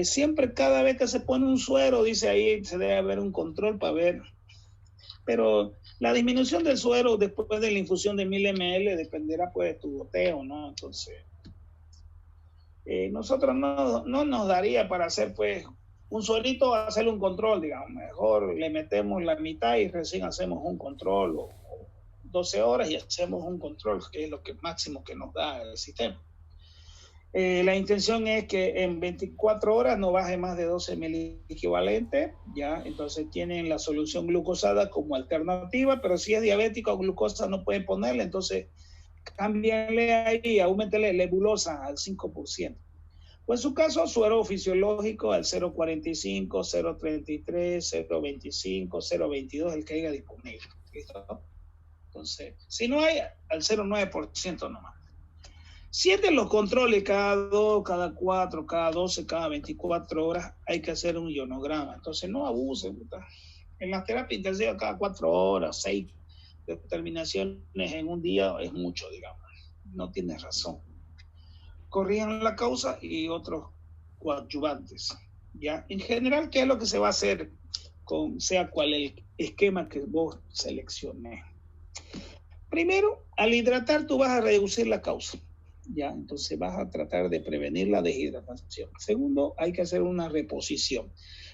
Speaker 1: Siempre, cada vez que se pone un suero, dice ahí, se debe haber un control para ver. Pero la disminución del suero después de la infusión de 1000 ml dependerá pues de tu goteo, ¿no? Entonces, nosotros no nos daría para hacer pues un suerito, hacerle un control, digamos. Mejor le metemos la mitad y recién hacemos un control, o 12 horas y hacemos un control, que es lo que máximo que nos da el sistema. La intención es que en 24 horas no baje más de 12 mil equivalentes, ¿ya? Entonces tienen la solución glucosada como alternativa, pero si es diabético o glucosa no pueden ponerle, entonces cámbienle ahí, aumentenle lebulosa al 5%. O en su caso, suero fisiológico al 0.45, 0.33, 0.25, 0.22, el que haya disponible. ¿Listo? Entonces, si no hay, al 0.9% nomás. Si es de los controles cada 2, cada 4, cada 12, cada 24 horas, hay que hacer un ionograma. Entonces, no abusen. En la terapia intensiva, cada 4 horas, 6 determinaciones en un día es mucho, digamos. No tienes razón. Corrijan la causa y otros coadyuvantes. ¿Ya? En general, ¿qué es lo que se va a hacer sea cual el esquema que vos selecciones? Primero, al hidratar tú vas a reducir la causa. ¿Ya? Entonces vas a tratar de prevenir la deshidratación. Segundo, hay que hacer una reposición.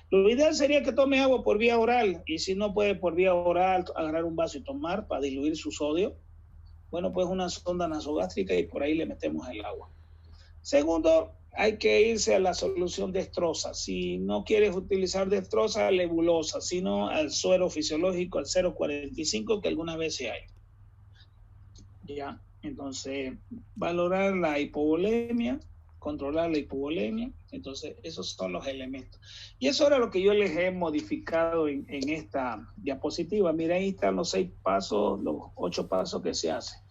Speaker 1: Lo ideal sería que tome agua por vía oral, y si no puede por vía oral agarrar un vaso y tomar para diluir su sodio, bueno, pues una sonda nasogástrica y por ahí le metemos el agua. Segundo, hay que irse a la solución dextrosa. Si no quieres utilizar dextrosa, lebulosa, sino al suero fisiológico, al 0.45, que algunas veces hay. ¿Ya? Entonces, valorar la hipovolemia, controlar la hipovolemia. Entonces, esos son los elementos. Y eso era lo que yo les he modificado en esta diapositiva. Mira, ahí están los 6 pasos, los 8 pasos que se hacen.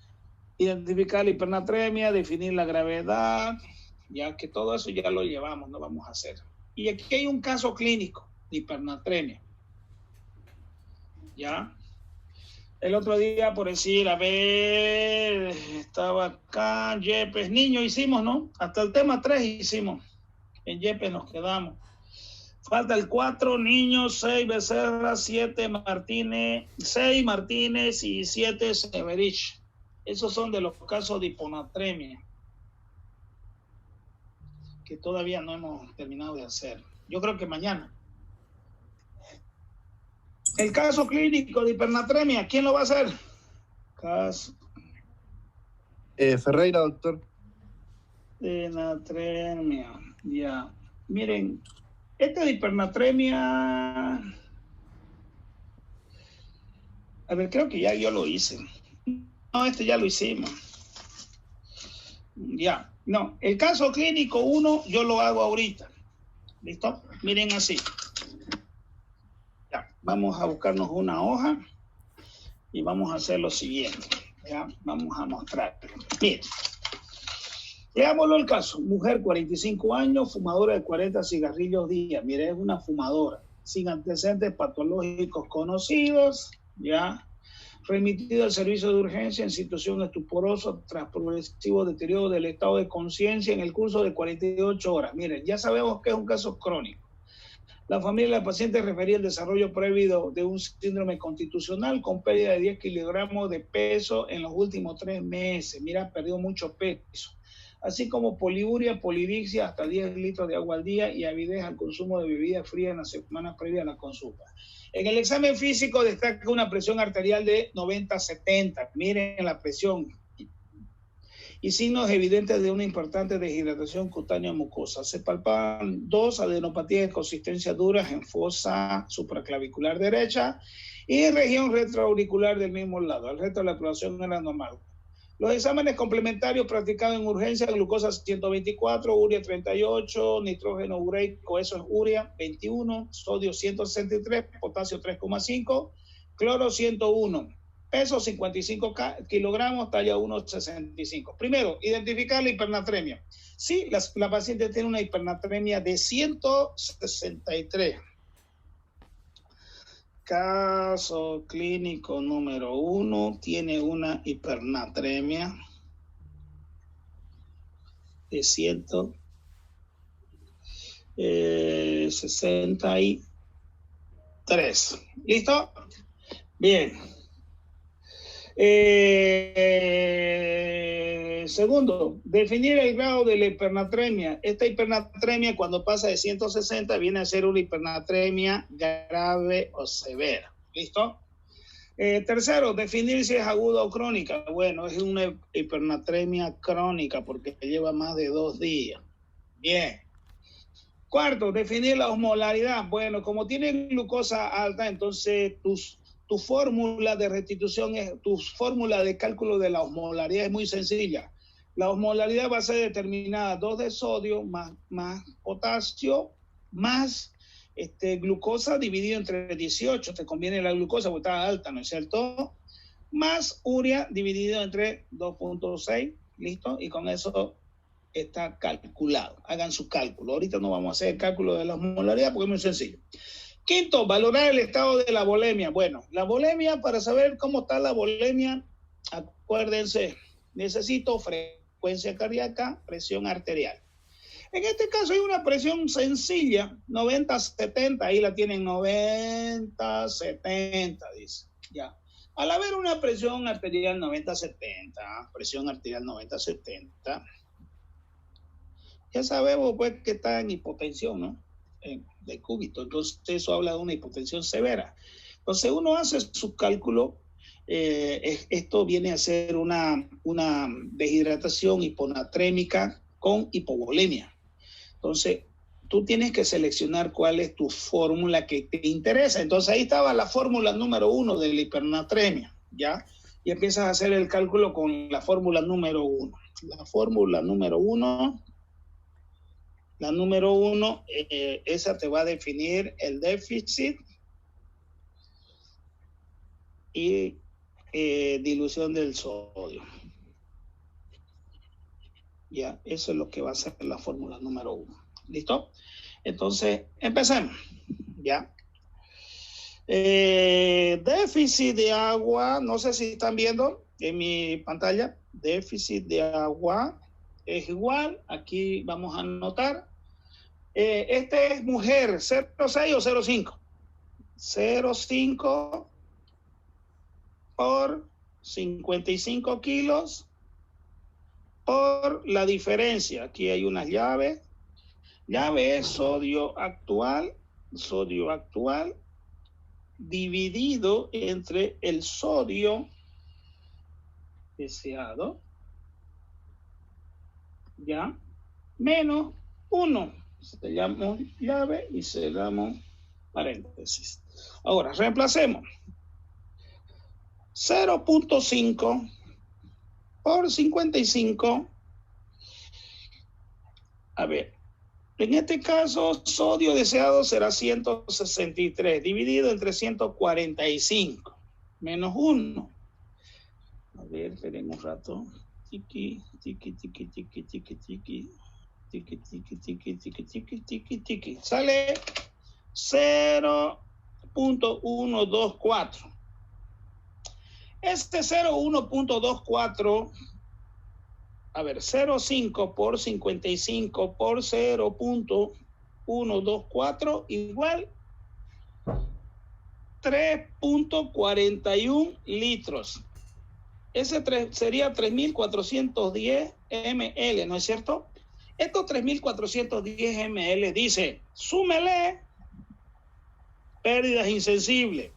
Speaker 1: Identificar la hipernatremia, definir la gravedad, ya que todo eso ya lo llevamos, no vamos a hacer. Y aquí hay un caso clínico. de hipernatremia. ¿Ya? El otro día, por decir, a ver, estaba acá, Yepes, niño hicimos, ¿no? Hasta el tema 3 hicimos. En Yepes nos quedamos. Falta el 4, niños, 6, Becerra, 7, Martínez, 6, Martínez y 7, Severich. Esos son de los casos de hiponatremia que todavía no hemos terminado de hacer. Yo creo que mañana. El caso clínico de hipernatremia, ¿quién lo va a hacer? Caso.
Speaker 3: Ferreira, doctor.
Speaker 1: Hipernatremia, ya. Miren, esta de hipernatremia, a ver, creo que ya yo lo hice. No, este ya lo hicimos. Ya, no, el caso clínico 1 yo lo hago ahorita. ¿Listo? Miren así. Ya, vamos a buscarnos una hoja y vamos a hacer lo siguiente. Ya, vamos a mostrar. Miren. Veámoslo el caso. Mujer, 45 años, fumadora de 40 cigarrillos día. Mire, es una fumadora, sin antecedentes patológicos conocidos, ya. Remitido al servicio de urgencia en situación estuporosa tras progresivo deterioro del estado de conciencia en el curso de 48 horas. Miren, ya sabemos que es un caso crónico. La familia de la paciente refería el desarrollo previo de un síndrome constitucional con pérdida de 10 kilogramos de peso en los últimos 3 meses. Mira, perdió mucho peso. Así como poliuria, polidixia, hasta 10 litros de agua al día y avidez al consumo de bebida fría en las semanas previas a la consulta. En el examen físico destaca una presión arterial de 90-70. Miren la presión. Y signos evidentes de una importante deshidratación cutánea mucosa. Se palpaban 2 adenopatías de consistencia duras en fosa supraclavicular derecha y región retroauricular del mismo lado. El resto de la exploración era normal. Los exámenes complementarios practicados en urgencia, glucosa 124, urea 38, nitrógeno ureico, eso es urea 21, sodio 163, potasio 3,5, cloro 101, peso 55 kilogramos, talla 1,65. Primero, identificar la hipernatremia. Sí, la paciente tiene una hipernatremia de 163. Caso clínico número 1, tiene una hipernatremia de 163. ¿Listo? Bien. Segundo, definir el grado de la hipernatremia. Esta hipernatremia, cuando pasa de 160, viene a ser una hipernatremia grave o severa. ¿Listo? Tercero, definir si es aguda o crónica. Bueno, es una hipernatremia crónica porque lleva más de 2 días. Bien. Cuarto, definir la osmolaridad. Bueno, como tiene glucosa alta, entonces tu fórmula de restitución, tu fórmula de cálculo de la osmolaridad es muy sencilla. La osmolaridad va a ser determinada 2 de sodio más potasio más glucosa dividido entre 18. Te conviene la glucosa porque está alta, ¿no es cierto? Más urea dividido entre 2.6. ¿Listo? Y con eso está calculado. Hagan su cálculo. Ahorita no vamos a hacer el cálculo de la osmolaridad porque es muy sencillo. Quinto, valorar el estado de la volemia. Bueno, la volemia, para saber cómo está la volemia, acuérdense, necesito frecuencia cardíaca, presión arterial. En este caso hay una presión sencilla, 90-70, ahí la tienen 90-70, dice. Ya. Al haber una presión arterial 90-70, presión arterial 90-70, ya sabemos pues que está en hipotensión, ¿no? De cúbito, entonces eso habla de una hipotensión severa. Entonces uno hace su cálculo, esto viene a ser una deshidratación hiponatrémica con hipovolemia. Entonces tú tienes que seleccionar cuál es tu fórmula que te interesa. Entonces ahí estaba la fórmula número 1 de la hipernatremia, ¿ya? Y empiezas a hacer el cálculo con la fórmula número 1. La fórmula número 1... La número 1, esa te va a definir el déficit y dilución del sodio. Ya, eso es lo que va a ser la fórmula número 1. ¿Listo? Entonces, empecemos. ¿ya? Déficit de agua, no sé si están viendo en mi pantalla, déficit de agua es igual, aquí vamos a anotar, este es mujer, 0,6 o 0,5, 0,5 por 55 kilos por la diferencia, aquí hay unas llaves, llave es sodio actual dividido entre el sodio deseado, ya, menos 1. Sellamos llave y cerramos paréntesis. Ahora, reemplacemos. 0,5 por 55. A ver, en este caso, sodio deseado será 163, dividido entre 145, menos 1. A ver, esperen un rato. Tiki, tiki, tiki, tiki, tiki, tiki. Tiki, tiki, tiki, tiki, tiki, tiki, tiki. Sale 0.124. Este 0.124, a ver, 0.5 por 55 por 0.124 igual 3.41 litros. Ese sería 3.410 ml, ¿no es cierto? Estos 3.410 ml dice, súmele pérdidas insensibles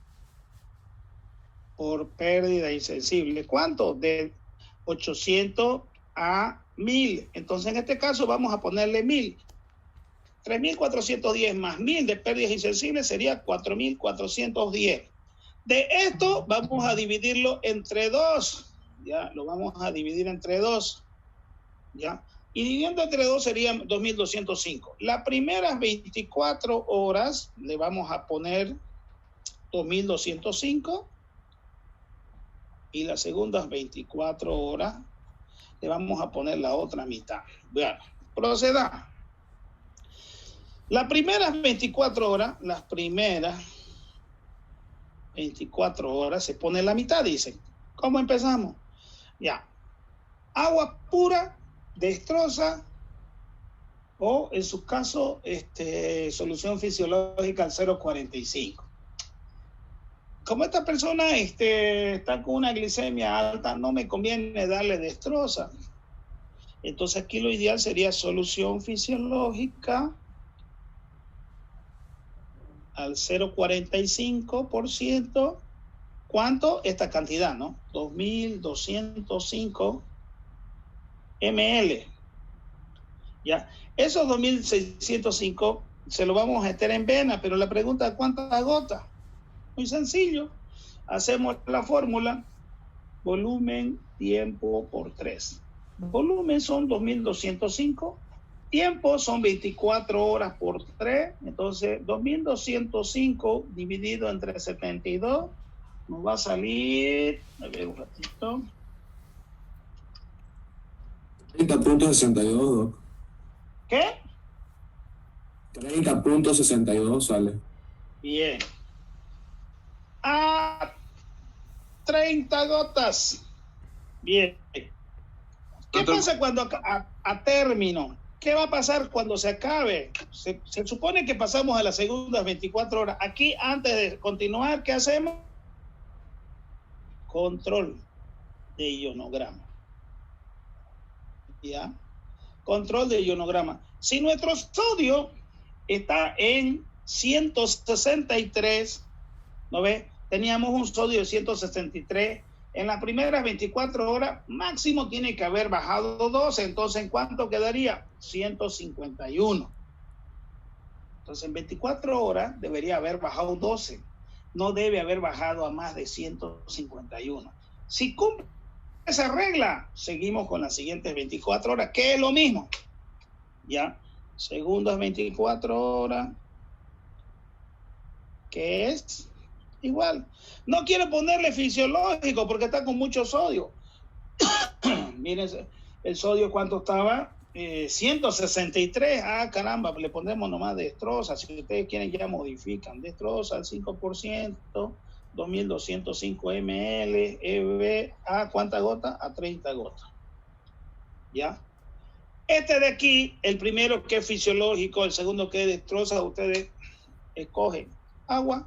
Speaker 1: por pérdida insensible. ¿Cuánto? De 800 a 1.000. Entonces, en este caso, vamos a ponerle 1.000. 3.410 más 1.000 de pérdidas insensibles sería 4.410. De esto vamos a dividirlo entre 2. Ya, lo vamos a dividir entre 2. Ya. Y dividiendo entre 2 sería 2.205. Las primeras 24 horas le vamos a poner 2.205. Y las segundas 24 horas le vamos a poner la otra mitad. Bueno, proceda. Las primeras 24 horas se pone la mitad, dicen. ¿Cómo empezamos? Ya. Agua pura, destroza, o en su caso, solución fisiológica al 0,45. Como esta persona está con una glicemia alta, no me conviene darle destroza. Entonces aquí lo ideal sería solución fisiológica al 0,45%. ¿Cuánto? Esta cantidad, ¿no? 2.205 ml. Ya. Esos 2.605 se lo vamos a meter en vena, pero la pregunta, ¿cuántas gotas? Muy sencillo. Hacemos la fórmula. Volumen, tiempo por 3. Volumen son 2.205. Tiempo son 24 horas por 3. Entonces, 2.205 dividido entre 72 nos va a salir, a ver un ratito.
Speaker 3: 30.62, Doc.
Speaker 1: ¿Qué?
Speaker 3: 30.62 sale.
Speaker 1: Bien. A 30 gotas. Bien. ¿Qué pasa cuando a término? ¿Qué va a pasar cuando se acabe? Se supone que pasamos a las segundas 24 horas. Aquí, antes de continuar, ¿qué hacemos? Control de ionograma. ¿Ya? Control de ionograma. Si nuestro sodio está en 163, ¿no ves? Teníamos un sodio de 163. En las primeras 24 horas, máximo tiene que haber bajado 12. Entonces, ¿en cuánto quedaría? 151. Entonces, en 24 horas debería haber bajado 12. No debe haber bajado a más de 151. Si cumple esa regla, seguimos con las siguientes 24 horas, que es lo mismo. ¿Ya? Segundas 24 horas, que es igual. No quiero ponerle fisiológico porque está con mucho sodio. Miren el sodio, ¿cuánto estaba? 163, caramba, le ponemos nomás destroza, si ustedes quieren ya modifican, destroza al 5%, 2205 ml, EB, ¿a cuántas gotas? A 30 gotas, ¿ya? Este de aquí, el primero que es fisiológico, el segundo que es destroza, ustedes escogen agua,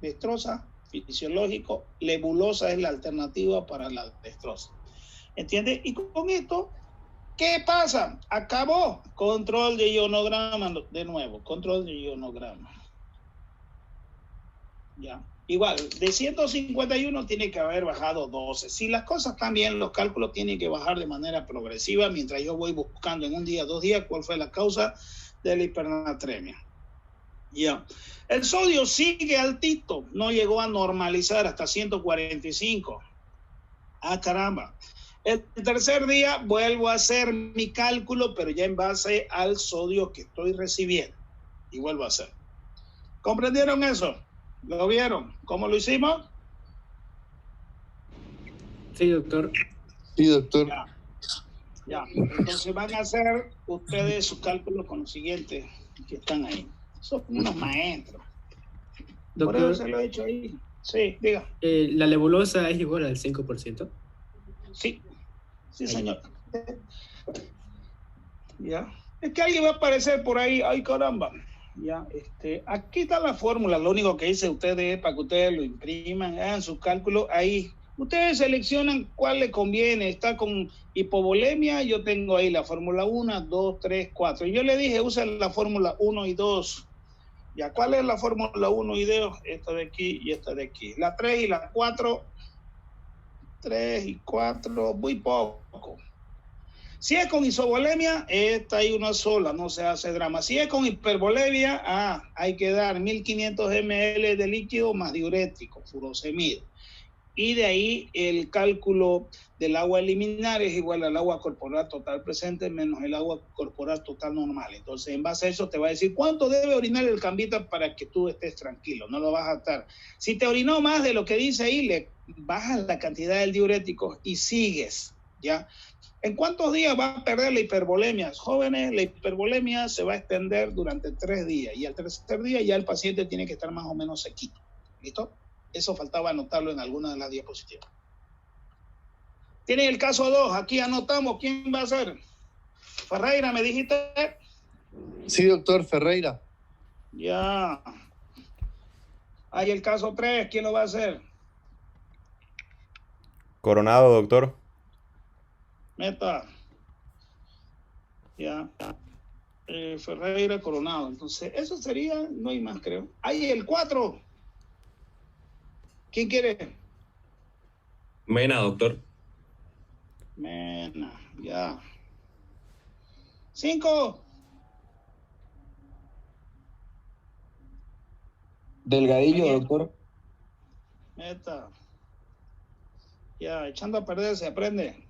Speaker 1: destroza, fisiológico, lebulosa es la alternativa para la destroza, ¿entiendes? Y con esto, ¿qué pasa? Acabó. Control de ionograma de nuevo. Control de ionograma. Ya. Igual, de 151 tiene que haber bajado 12. Si las cosas están bien, los cálculos tienen que bajar de manera progresiva mientras yo voy buscando en un día, 2 días, cuál fue la causa de la hipernatremia. Ya. El sodio sigue altito. No llegó a normalizar hasta 145. Caramba. El tercer día vuelvo a hacer mi cálculo, pero ya en base al sodio que estoy recibiendo. Y vuelvo a hacer. ¿Comprendieron eso? ¿Lo vieron? ¿Cómo lo hicimos?
Speaker 4: Sí, doctor.
Speaker 5: Sí, doctor.
Speaker 1: Ya. Entonces van a hacer ustedes sus cálculos con los siguientes que están ahí. Son unos maestros.
Speaker 4: Doctor,
Speaker 1: por eso se lo he hecho ahí. Sí, diga.
Speaker 4: ¿La nebulosa es igual al 5%?
Speaker 1: Sí, señor. Ya. Es que alguien va a aparecer por ahí. Ay, caramba. Ya, aquí está la fórmula. Lo único que dice ustedes es para que ustedes lo impriman, hagan sus cálculos ahí. Ustedes seleccionan cuál les conviene. Está con hipovolemia. Yo tengo ahí la fórmula 1, 2, 3, 4. Y yo le dije, usa la fórmula 1 y 2. Ya, ¿cuál es la fórmula 1 y 2? Esta de aquí y esta de aquí. La 3 y la 4. 3 y 4, muy poco. Si es con isovolemia, esta hay una sola, no se hace drama. Si es con hipervolemia, hay que dar 1500 ml de líquido más diurético, furosemida. Y de ahí el cálculo del agua a eliminar es igual al agua corporal total presente menos el agua corporal total normal. Entonces, en base a eso te va a decir cuánto debe orinar el cambita para que tú estés tranquilo, no lo vas a estar. Si te orinó más de lo que dice ahí, le bajas la cantidad del diurético y sigues, ¿ya? ¿En cuántos días va a perder la hipervolemia? Jóvenes, la hipervolemia se va a extender durante 3 días y al tercer día ya el paciente tiene que estar más o menos sequito. ¿Listo? Eso faltaba anotarlo en alguna de las diapositivas. Tienen el caso 2. Aquí anotamos. ¿Quién va a ser? Ferreira, ¿me dijiste?
Speaker 5: Sí, doctor, Ferreira.
Speaker 1: Ya. Hay el caso 3. ¿Quién lo va a hacer?
Speaker 6: Coronado, doctor.
Speaker 1: Meta. Ya. Ferreira, Coronado. Entonces, eso sería, no hay más, creo. Hay el 4. ¿Quién quiere?
Speaker 6: Mena, doctor.
Speaker 1: Mena, ya. 5.
Speaker 5: Delgadillo, doctor.
Speaker 1: Meta. Ya, echando a perder se aprende.